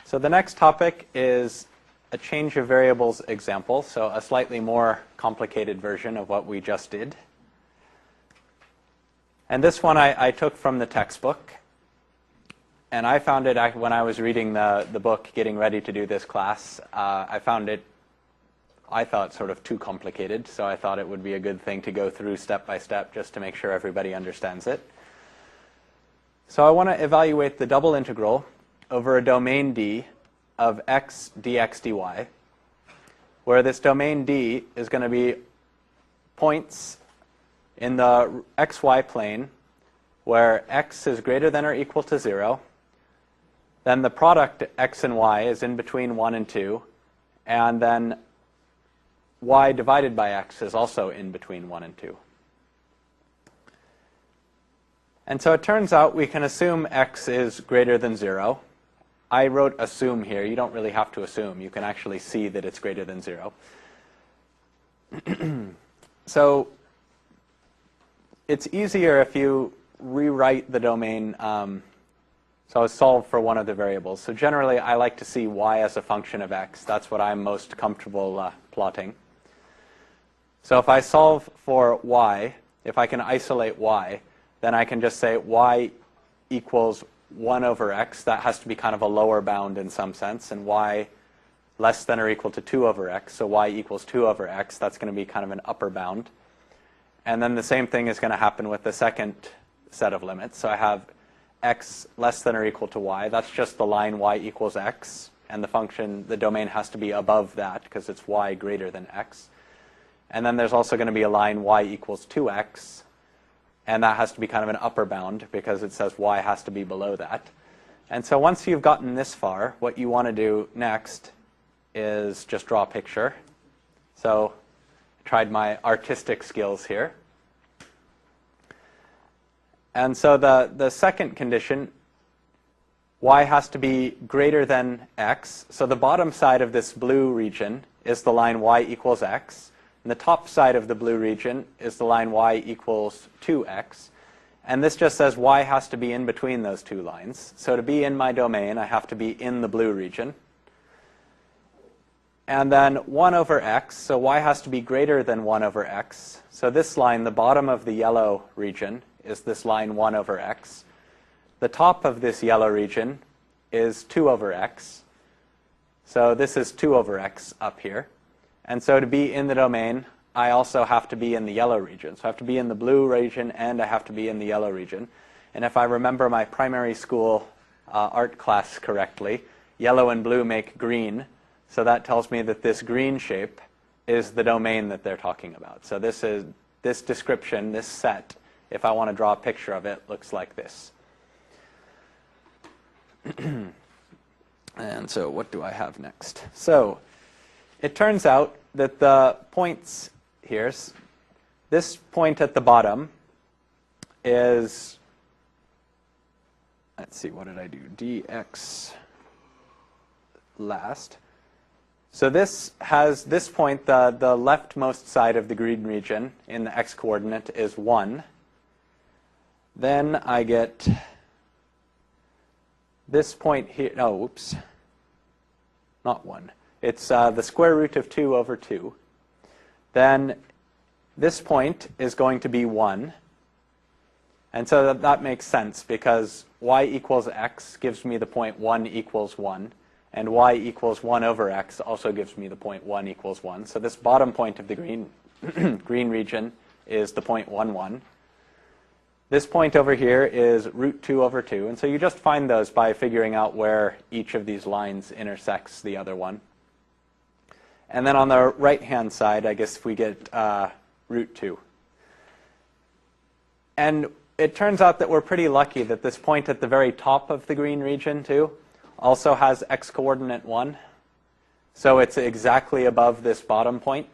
So the next topic is a change of variables example, so a slightly more complicated version of what we just did. And this one I took from the textbook. And I found it, when I was reading the book, getting ready to do this class, I found it, I thought, sort of too complicated. So I thought it would be a good thing to go through step by step just to make sure everybody understands it. So I want to evaluate the double integral over a domain D of x dx dy, where this domain D is going to be points in the xy plane where x is greater than or equal to 0. Then the product x and y is in between 1 and 2. And then y divided by x is also in between 1 and 2. And so it turns out we can assume x is greater than 0. I wrote assume here. You don't really have to assume. You can actually see that it's greater than 0. So it's easier if you rewrite the domain. So solve for one of the variables. So generally, I like to see y as a function of x. That's what I'm most comfortable plotting. So if I solve for y, if I can isolate y, then I can just say y equals 1 over x. That has to be kind of a lower bound in some sense. And y less than or equal to 2 over x. So y equals 2 over x. That's going to be kind of an upper bound. And then the same thing is going to happen with the second set of limits. So I have x less than or equal to y. That's just the line y equals x. And the function, the domain has to be above that because it's y greater than x. And then there's also going to be a line y equals 2x. And that has to be kind of an upper bound because it says y has to be below that. And so once you've gotten this far, what you want to do next is just draw a picture. So I tried my artistic skills here. And so the second condition, y has to be greater than x. So the bottom side of this blue region is the line y equals x. And the top side of the blue region is the line y equals 2x. And this just says y has to be in between those two lines. So to be in my domain, I have to be in the blue region. And then 1 over x, so y has to be greater than 1 over x. So this line, the bottom of the yellow region, is this line 1 over x. The top of this yellow region is 2 over x. So this is 2 over x up here. And so to be in the domain, I also have to be in the yellow region. So I have to be in the blue region, and I have to be in the yellow region. And if I remember my primary school art class correctly, yellow and blue make green. So that tells me that this green shape is the domain that they're talking about. So this description, this set, if I want to draw a picture of it, looks like this. And so what do I have next? So it turns out that the points here, this point at the bottom is, let's see, what did I do? Dx last. So this has this point, the leftmost side of the green region in the x-coordinate is 1. Then I get this point here. Oh, oops. Not 1. It's the square root of 2 over 2. Then this point is going to be 1. And so that makes sense because y equals x gives me the point 1 equals 1. And y equals 1 over x also gives me the point 1 equals 1. So this bottom point of the green region is the point 1, 1. This point over here is root 2 over 2. And so you just find those by figuring out where each of these lines intersects the other one. And then on the right-hand side, I guess we get root 2. And it turns out that we're pretty lucky that this point at the very top of the green region, too, also has x-coordinate 1. So it's exactly above this bottom point.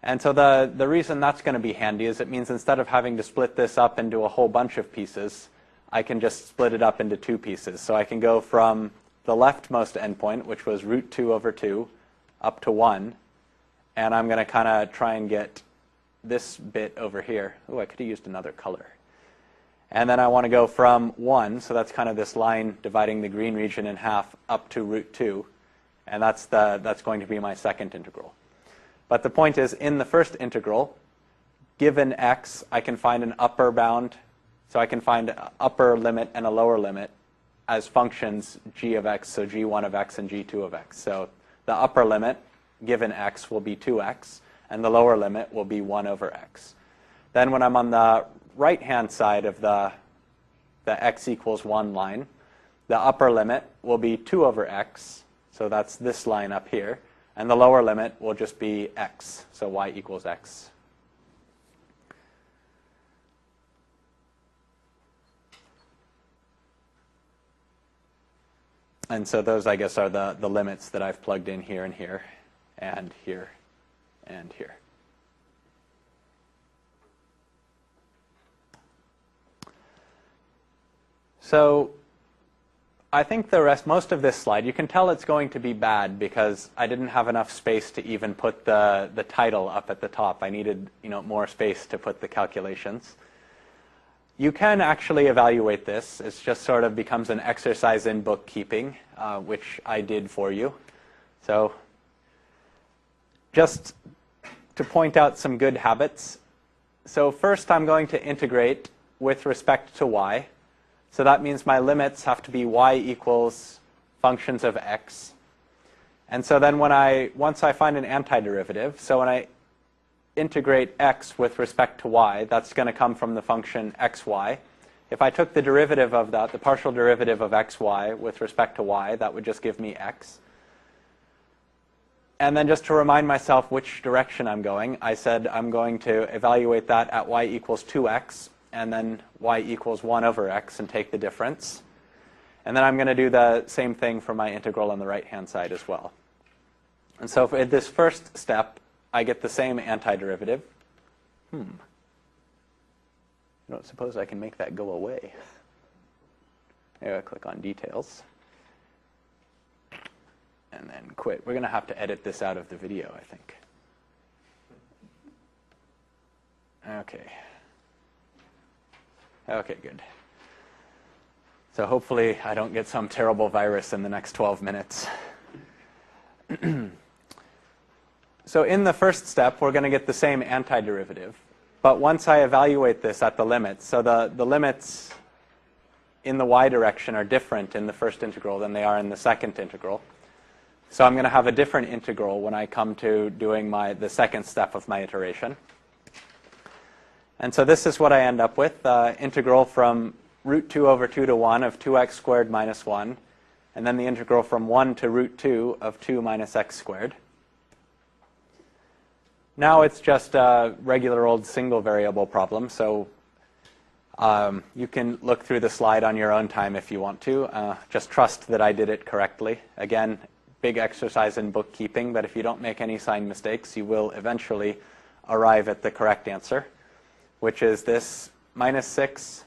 And so the reason that's going to be handy is it means instead of having to split this up into a whole bunch of pieces, I can just split it up into 2 pieces. So I can go from the leftmost endpoint, which was root 2 over 2, up to 1. And I'm going to kind of try and get this bit over here. Oh, I could have used another color. And then I want to go from 1, so that's kind of this line dividing the green region in half, up to root 2. And that's going to be my second integral. But the point is, in the first integral, given x, I can find an upper bound. So I can find an upper limit and a lower limit as functions g of x, so g1 of x and g2 of x. So the upper limit, given x, will be 2x, and the lower limit will be 1 over x. Then when I'm on the right-hand side of the x equals 1 line, the upper limit will be 2 over x, so that's this line up here, and the lower limit will just be x, so y equals x. And so those, I guess, are the limits that I've plugged in here and here, and here, and here. So I think most of this slide, you can tell it's going to be bad because I didn't have enough space to even put the title up at the top. I needed, more space to put the calculations. You can actually evaluate this. It just sort of becomes an exercise in bookkeeping, which I did for you. So just to point out some good habits. So first I'm going to integrate with respect to y. So that means my limits have to be y equals functions of x. And so then once I find an antiderivative, so when I integrate x with respect to y, that's going to come from the function xy. If I took the derivative of that, the partial derivative of xy with respect to y, that would just give me x. And then just to remind myself which direction I'm going, I said I'm going to evaluate that at y equals 2x, and then y equals 1 over x, and take the difference. And then I'm going to do the same thing for my integral on the right-hand side as well. And so for this first step, I get the same antiderivative. I don't suppose I can make that go away. Maybe I click on details. And then quit. We're going to have to edit this out of the video, I think. Okay. Okay, good. So hopefully I don't get some terrible virus in the next 12 minutes. So in the first step, we're going to get the same antiderivative. But once I evaluate this at the limits, so the limits in the y direction are different in the first integral than they are in the second integral. So I'm going to have a different integral when I come to doing the second step of my iteration. And so this is what I end up with, integral from root 2 over 2 to 1 of 2x squared minus 1, and then the integral from 1 to root 2 of 2 minus x squared. Now it's just a regular old single variable problem, so you can look through the slide on your own time if you want to. Just trust that I did it correctly. Again, big exercise in bookkeeping, but if you don't make any sign mistakes, you will eventually arrive at the correct answer, which is this minus 6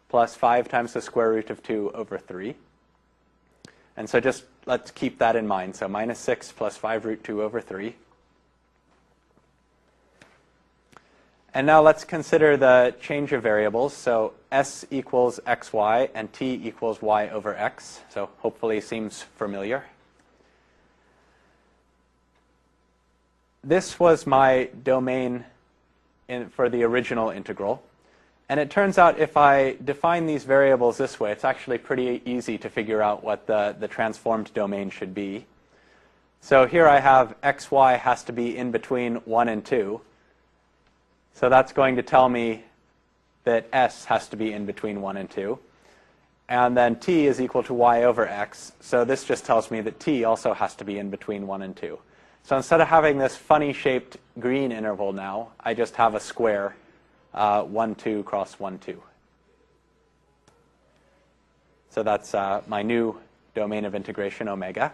plus 5 times the square root of 2 over 3. And so just let's keep that in mind. So minus 6 plus 5 root 2 over 3. And now let's consider the change of variables. So s equals xy and t equals y over x. So hopefully seems familiar. This was my domain for the original integral. And it turns out if I define these variables this way, it's actually pretty easy to figure out what the transformed domain should be. So here I have xy has to be in between 1 and 2. So that's going to tell me that s has to be in between 1 and 2. And then t is equal to y over x. So this just tells me that t also has to be in between 1 and 2. So instead of having this funny shaped green interval now, I just have a square, 1, 2 cross 1, 2. So that's my new domain of integration, omega.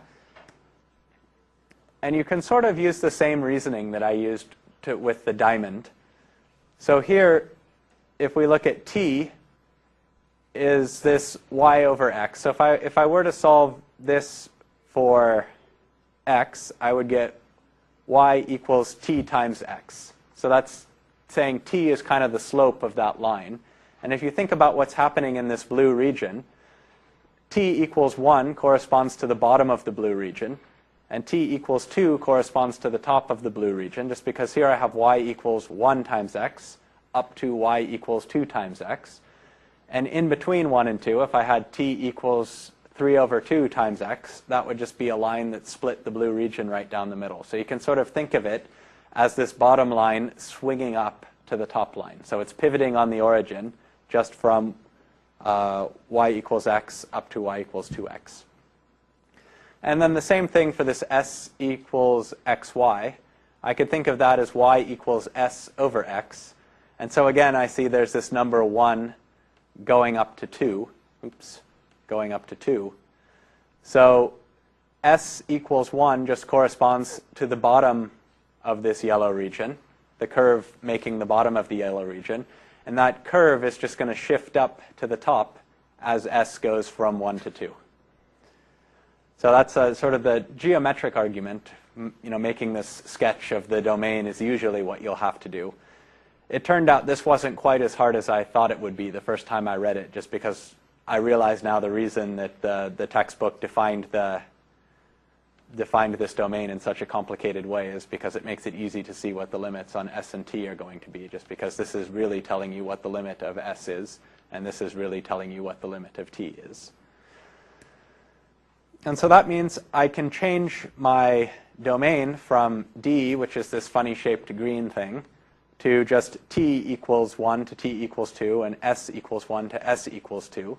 And you can sort of use the same reasoning that I used with the diamond. So here, if we look at t, is this y over x. So if I were to solve this for x, I would get y equals t times x. So that's saying t is kind of the slope of that line. And if you think about what's happening in this blue region, t equals 1 corresponds to the bottom of the blue region, and t equals 2 corresponds to the top of the blue region, just because here I have y equals 1 times x up to y equals 2 times x. And in between 1 and 2, if I had t equals 3 over 2 times x, that would just be a line that split the blue region right down the middle. So you can sort of think of it as this bottom line swinging up to the top line. So it's pivoting on the origin just from y equals x up to y equals 2x. And then the same thing for this s equals xy. I could think of that as y equals s over x. And so again, I see there's this number 1 going up to 2. Oops, going up to 2. So s equals 1 just corresponds to the bottom of this yellow region, the curve making the bottom of the yellow region. And that curve is just going to shift up to the top as s goes from 1 to 2. So that's sort of the geometric argument. Making this sketch of the domain is usually what you'll have to do. It turned out this wasn't quite as hard as I thought it would be the first time I read it, just because I realize now the reason that the textbook defined this domain in such a complicated way is because it makes it easy to see what the limits on s and t are going to be, just because this is really telling you what the limit of s is, and this is really telling you what the limit of t is. And so that means I can change my domain from D, which is this funny shaped green thing, to just t equals 1 to t equals 2 and s equals 1 to s equals 2.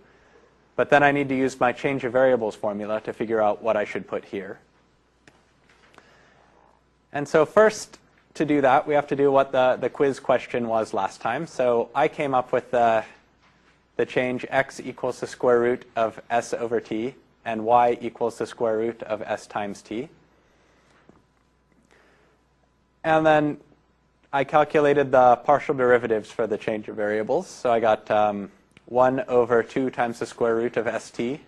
But then I need to use my change of variables formula to figure out what I should put here. And so first, to do that, we have to do what the quiz question was last time. So I came up with the change x equals the square root of s over t and y equals the square root of s times t. And then I calculated the partial derivatives for the change of variables. So I got 1 over 2 times the square root of st,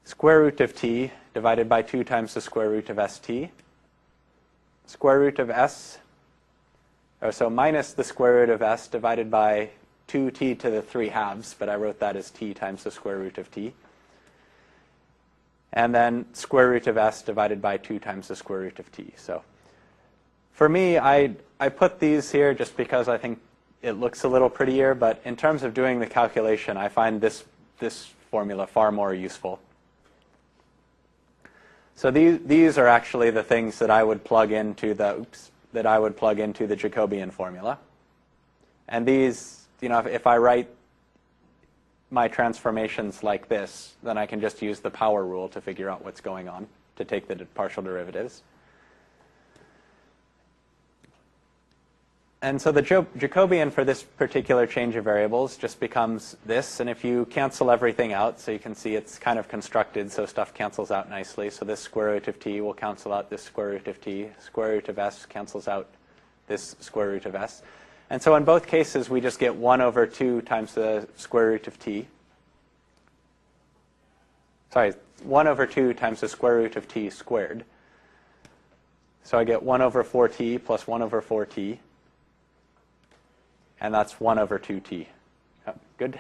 square root of t divided by 2 times the square root of st, square root of s, so minus the square root of s divided by 2t to the 3 halves, but I wrote that as t times the square root of t. And then square root of s divided by 2 times the square root of t. So for me, I put these here just because I think it looks a little prettier, but in terms of doing the calculation, I find this formula far more useful. So these are actually the things that I would plug into the Jacobian formula. And these, if I write my transformations like this, then I can just use the power rule to figure out what's going on, to take the partial derivatives. And so the Jacobian for this particular change of variables just becomes this. And if you cancel everything out, so you can see it's kind of constructed so stuff cancels out nicely. So this square root of t will cancel out this square root of t. Square root of s cancels out this square root of s. And so in both cases, we just get 1 over 2 times the square root of t. Sorry, 1 over 2 times the square root of t squared. So I get 1 over 4t plus 1 over 4t. And that's 1 over 2t. Oh, good.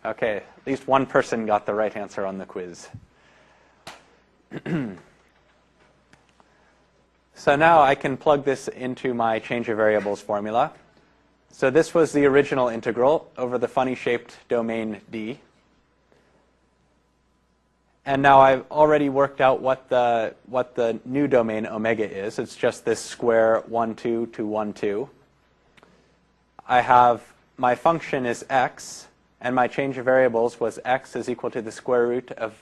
Okay, at least one person got the right answer on the quiz. So now I can plug this into my change of variables formula. So this was the original integral over the funny-shaped domain D. And now I've already worked out what the new domain omega is. It's just this square 1, 2 to 1, 2. I have my function is x, and my change of variables was x is equal to the square root of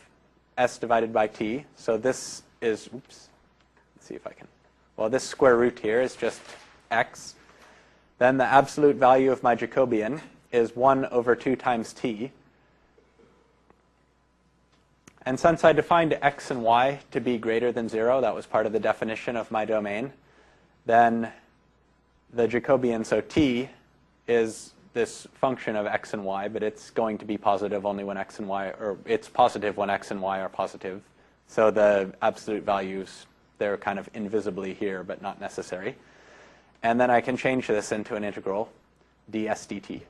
s divided by t. So this is, oops, let's see if I can. Well, this square root here is just x. Then the absolute value of my Jacobian is 1 over 2 times t. And since I defined x and y to be greater than 0, that was part of the definition of my domain, then the Jacobian, so t, is this function of x and y, but it's going to be positive only when x and y, or it's positive when x and y are positive. So the absolute values, they're kind of invisibly here, but not necessary. And then I can change this into an integral ds dt.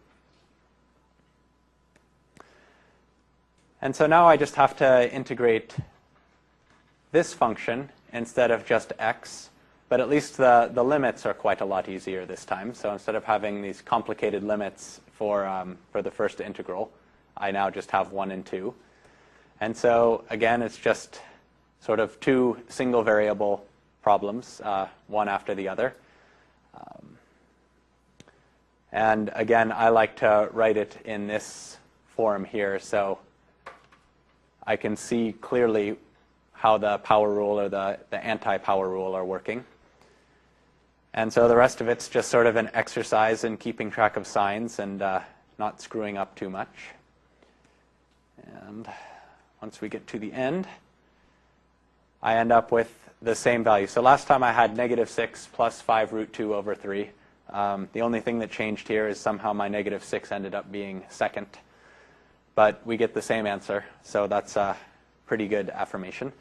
And so now I just have to integrate this function instead of just x, but at least the limits are quite a lot easier this time. So instead of having these complicated limits for the first integral, I now just have 1 and 2. And so again, it's just sort of two single variable problems, one after the other. And again, I like to write it in this form here, so I can see clearly how the power rule or the anti-power rule are working. And so the rest of it's just sort of an exercise in keeping track of signs and not screwing up too much. And once we get to the end, I end up with the same value. So last time I had -6 plus 5 root 2 over 3. The only thing that changed here is somehow my -6 ended up being second. But we get the same answer, so that's a pretty good affirmation.